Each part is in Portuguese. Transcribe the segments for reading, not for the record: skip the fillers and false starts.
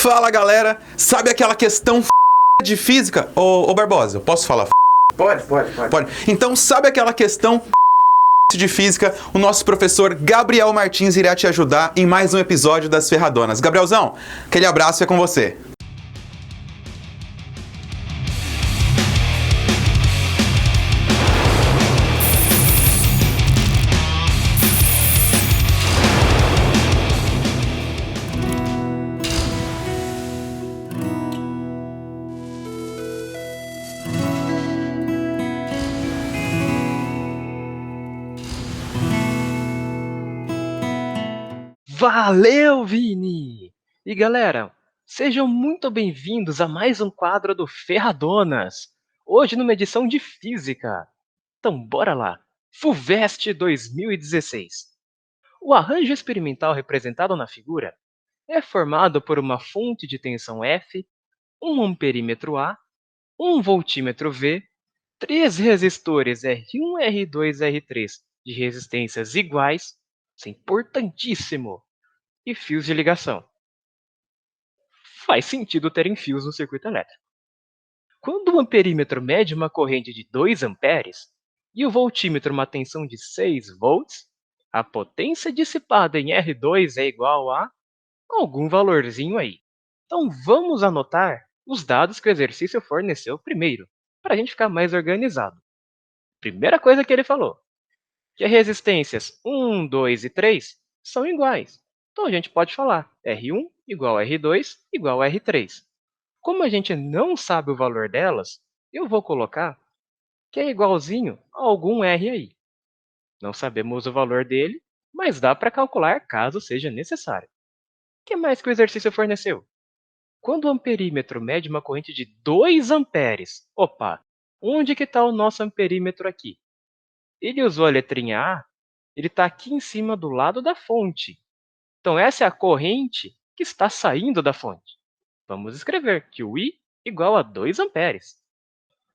Fala galera, sabe aquela questão de física? Ô Barbosa, eu posso falar? Pode. Pode. Então, sabe aquela questão de física? O nosso professor Gabriel Martins irá te ajudar em mais um episódio das Ferradonas. Gabrielzão, aquele abraço é com você. Valeu, Vini! E galera, sejam muito bem-vindos a mais um quadro do Ferradonas. Hoje numa edição de Física. Então bora lá! FUVEST 2016. O arranjo experimental representado na figura é formado por uma fonte de tensão F, um amperímetro A, um voltímetro V, três resistores R1, R2 e R3 de resistências iguais, isso é importantíssimo, e fios de ligação. Faz sentido terem fios no circuito elétrico. Quando o amperímetro mede uma corrente de 2 amperes e o voltímetro uma tensão de 6 volts, a potência dissipada em R2 é igual a algum valorzinho aí. Então vamos anotar os dados que o exercício forneceu primeiro, para a gente ficar mais organizado. Primeira coisa que ele falou, que as resistências 1, 2 e 3 são iguais. Então a gente pode falar R1 igual a R2 igual a R3. Como a gente não sabe o valor delas, eu vou colocar que é igualzinho a algum R aí. Não sabemos o valor dele, mas dá para calcular caso seja necessário. O que mais que o exercício forneceu? Quando o amperímetro mede uma corrente de 2 amperes, opa, onde que está o nosso amperímetro aqui? Ele usou a letrinha A, ele está aqui em cima do lado da fonte. Então, essa é a corrente que está saindo da fonte. Vamos escrever que o I igual a 2 amperes.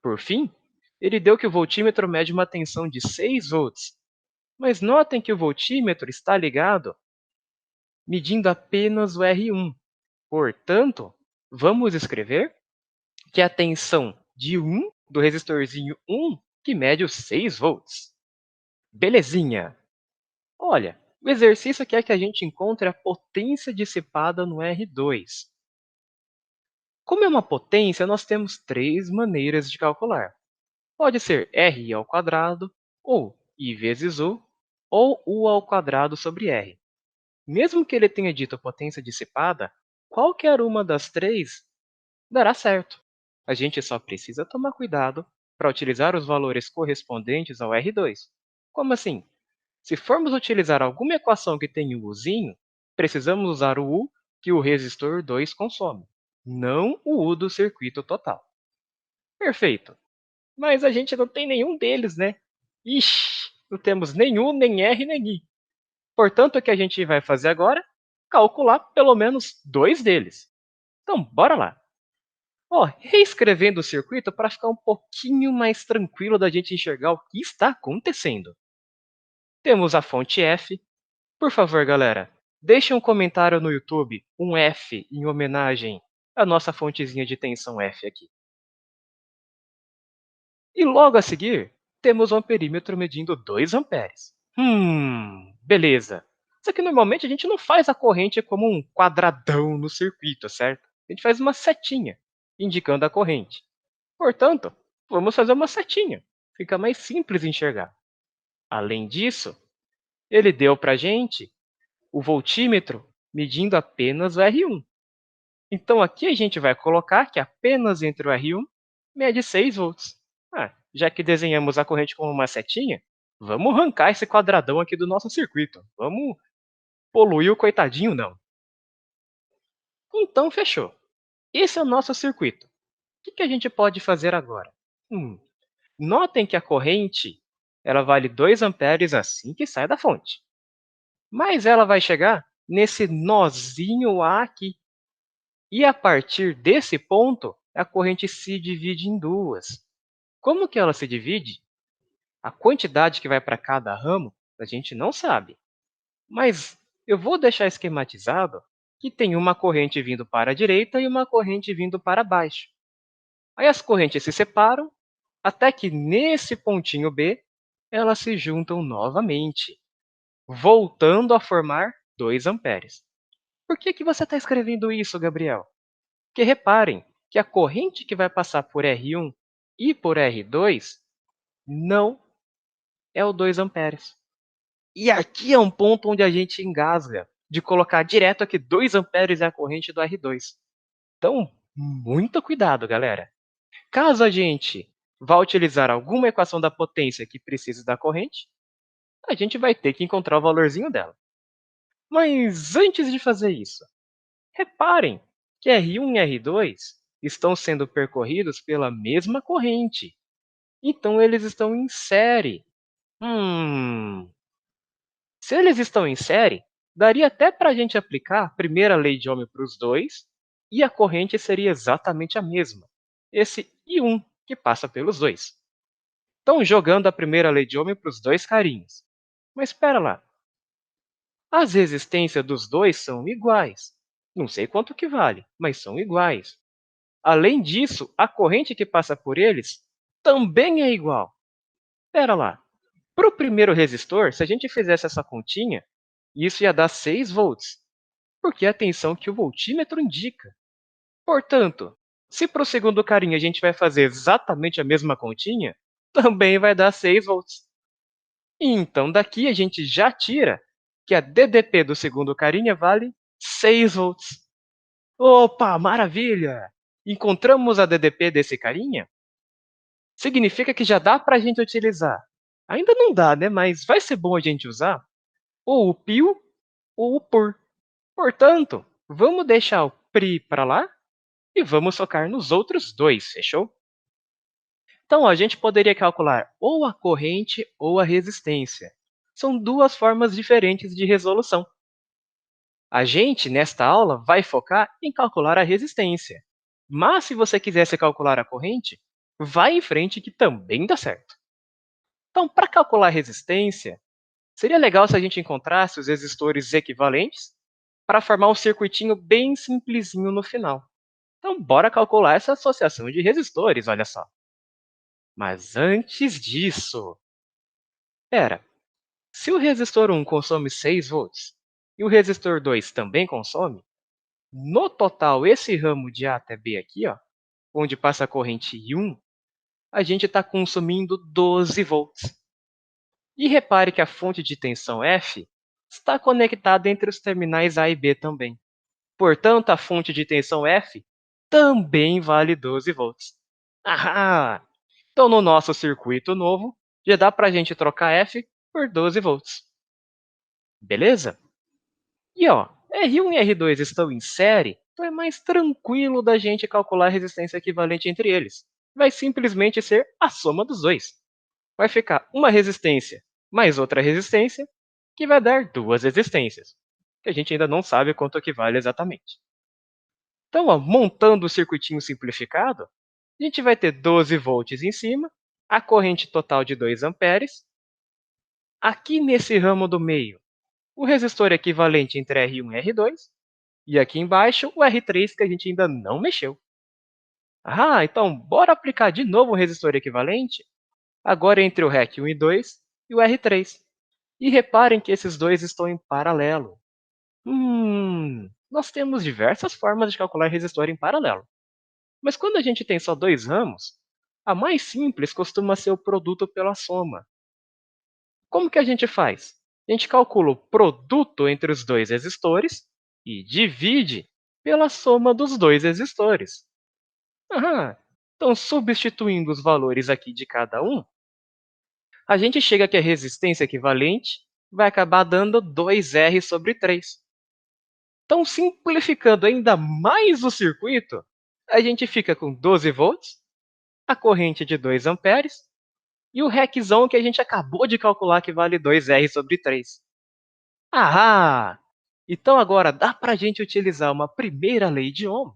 Por fim, ele deu que o voltímetro mede uma tensão de 6 volts. Mas notem que o voltímetro está ligado medindo apenas o R1. Portanto, vamos escrever que é a tensão de 1 do resistorzinho 1 que mede os 6 volts. Belezinha! Olha, o exercício quer que a gente encontre a potência dissipada no R2. Como é uma potência, nós temos três maneiras de calcular. Pode ser R ao quadrado, ou I vezes U, ou U ao quadrado sobre R. Mesmo que ele tenha dito potência dissipada, qualquer uma das três dará certo. A gente só precisa tomar cuidado para utilizar os valores correspondentes ao R2. Como assim? Se formos utilizar alguma equação que tenha o Uzinho, precisamos usar o U que o resistor 2 consome, não o U do circuito total. Perfeito. Mas a gente não tem nenhum deles, né? Ixi, não temos nem U, nem R, nem I. Portanto, o que a gente vai fazer agora? Calcular pelo menos dois deles. Então, bora lá. Reescrevendo o circuito para ficar um pouquinho mais tranquilo da gente enxergar o que está acontecendo. Temos a fonte F. Por favor, galera, deixe um comentário no YouTube, um F em homenagem à nossa fontezinha de tensão F aqui. E logo a seguir, temos um amperímetro medindo 2 amperes. Beleza. Só que normalmente a gente não faz a corrente como um quadradão no circuito, certo? A gente faz uma setinha, indicando a corrente. Portanto, vamos fazer uma setinha. Fica mais simples enxergar. Além disso, ele deu para a gente o voltímetro medindo apenas o R1. Então, aqui a gente vai colocar que apenas entre o R1 mede 6 volts. Já que desenhamos a corrente como uma setinha, vamos arrancar esse quadradão aqui do nosso circuito. Vamos poluir o coitadinho, não. Então, fechou. Esse é o nosso circuito. O que a gente pode fazer agora? Notem que a corrente ela vale 2 amperes assim que sai da fonte. Mas ela vai chegar nesse nozinho A aqui. E a partir desse ponto, a corrente se divide em duas. Como que ela se divide? A quantidade que vai para cada ramo, a gente não sabe. Mas eu vou deixar esquematizado que tem uma corrente vindo para a direita e uma corrente vindo para baixo. Aí as correntes se separam até que nesse pontinho B elas se juntam novamente, voltando a formar 2 amperes. Por que você está escrevendo isso, Gabriel? Porque reparem que a corrente que vai passar por R1 e por R2 não é o 2 amperes. E aqui é um ponto onde a gente engasga de colocar direto aqui 2 amperes é a corrente do R2. Então, muito cuidado, galera. Caso a gente vá utilizar alguma equação da potência que precise da corrente, a gente vai ter que encontrar o valorzinho dela. Mas antes de fazer isso, reparem que R1 e R2 estão sendo percorridos pela mesma corrente. Então, eles estão em série. Se eles estão em série, daria até para a gente aplicar a primeira lei de Ohm para os dois, e a corrente seria exatamente a mesma, esse I1 que passa pelos dois. Então, jogando a primeira lei de Ohm para os dois carinhos. Mas espera lá, as resistências dos dois são iguais. Não sei quanto que vale, mas são iguais. Além disso, a corrente que passa por eles também é igual. Espera lá, para o primeiro resistor, se a gente fizesse essa continha, isso ia dar 6 volts, porque é a tensão que o voltímetro indica. Portanto, se para o segundo carinha a gente vai fazer exatamente a mesma continha, também vai dar 6 volts. Então, daqui a gente já tira que a DDP do segundo carinha vale 6 volts. Opa, maravilha! Encontramos a DDP desse carinha? Significa que já dá para a gente utilizar. Ainda não dá, né? Mas vai ser bom a gente usar ou o pio ou o por. Portanto, vamos deixar o pri para lá e vamos focar nos outros dois, fechou? Então, a gente poderia calcular ou a corrente ou a resistência. São duas formas diferentes de resolução. A gente, nesta aula, vai focar em calcular a resistência. Mas, se você quisesse calcular a corrente, vai em frente que também dá certo. Então, para calcular a resistência, seria legal se a gente encontrasse os resistores equivalentes para formar um circuitinho bem simplesinho no final. Então, bora calcular essa associação de resistores, olha só. Mas antes disso, espera, se o resistor 1 consome 6 volts e o resistor 2 também consome, no total, esse ramo de A até B aqui, ó, onde passa a corrente I1, a gente está consumindo 12 volts. E repare que a fonte de tensão F está conectada entre os terminais A e B também. Portanto, a fonte de tensão F também vale 12 volts. Ahá! Então, no nosso circuito novo, já dá para a gente trocar F por 12 volts. Beleza? E ó, R1 e R2 estão em série, então é mais tranquilo da gente calcular a resistência equivalente entre eles. Vai simplesmente ser a soma dos dois. Vai ficar uma resistência mais outra resistência, que vai dar duas resistências, que a gente ainda não sabe quanto equivale exatamente. Então, ó, montando o circuitinho simplificado, a gente vai ter 12 volts em cima, a corrente total de 2 amperes. Aqui nesse ramo do meio, o resistor equivalente entre R1 e R2, e aqui embaixo o R3 que a gente ainda não mexeu. Ah, então bora aplicar de novo o resistor equivalente, agora entre o REC 1 e 2 e o R3. E reparem que esses dois estão em paralelo. Nós temos diversas formas de calcular resistor em paralelo. Mas quando a gente tem só dois ramos, a mais simples costuma ser o produto pela soma. Como que a gente faz? A gente calcula o produto entre os dois resistores e divide pela soma dos dois resistores. Então, substituindo os valores aqui de cada um, a gente chega que a resistência equivalente vai acabar dando 2R sobre 3. Então, simplificando ainda mais o circuito, a gente fica com 12 volts, a corrente de 2 amperes e o RECzão que a gente acabou de calcular que vale 2R sobre 3. Ah! Então agora dá para a gente utilizar uma primeira lei de Ohm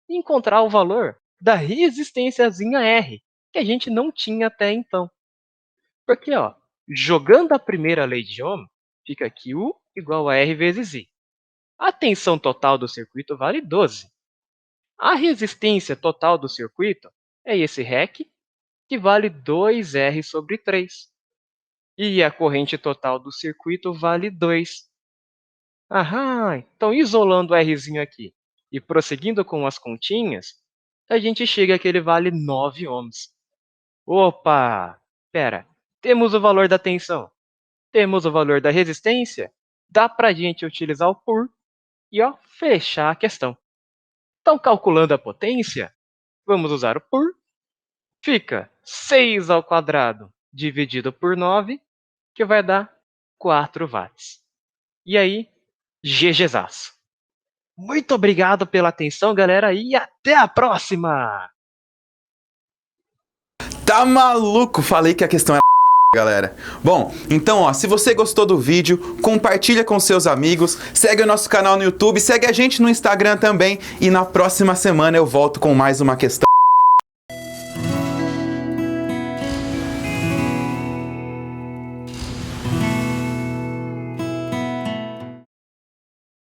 e encontrar o valor da resistênciazinha R, que a gente não tinha até então. Porque, ó, jogando a primeira lei de Ohm, fica Q igual a R vezes I. A tensão total do circuito vale 12. A resistência total do circuito é esse REC, que vale 2R sobre 3. E a corrente total do circuito vale 2. Aham, então isolando o Rzinho aqui e prosseguindo com as continhas, a gente chega que ele vale 9 ohms. Opa! Pera, temos o valor da tensão, temos o valor da resistência, dá para a gente utilizar o por e fechar a questão. Então, calculando a potência, vamos usar o por. Fica 6 ao quadrado dividido por 9, que vai dar 4 watts. E aí, GGzaço. Muito obrigado pela atenção, galera, e até a próxima! Tá maluco? Falei que a questão era galera. Bom, então se você gostou do vídeo, compartilha com seus amigos, segue o nosso canal no YouTube, segue a gente no Instagram também e na próxima semana eu volto com mais uma questão.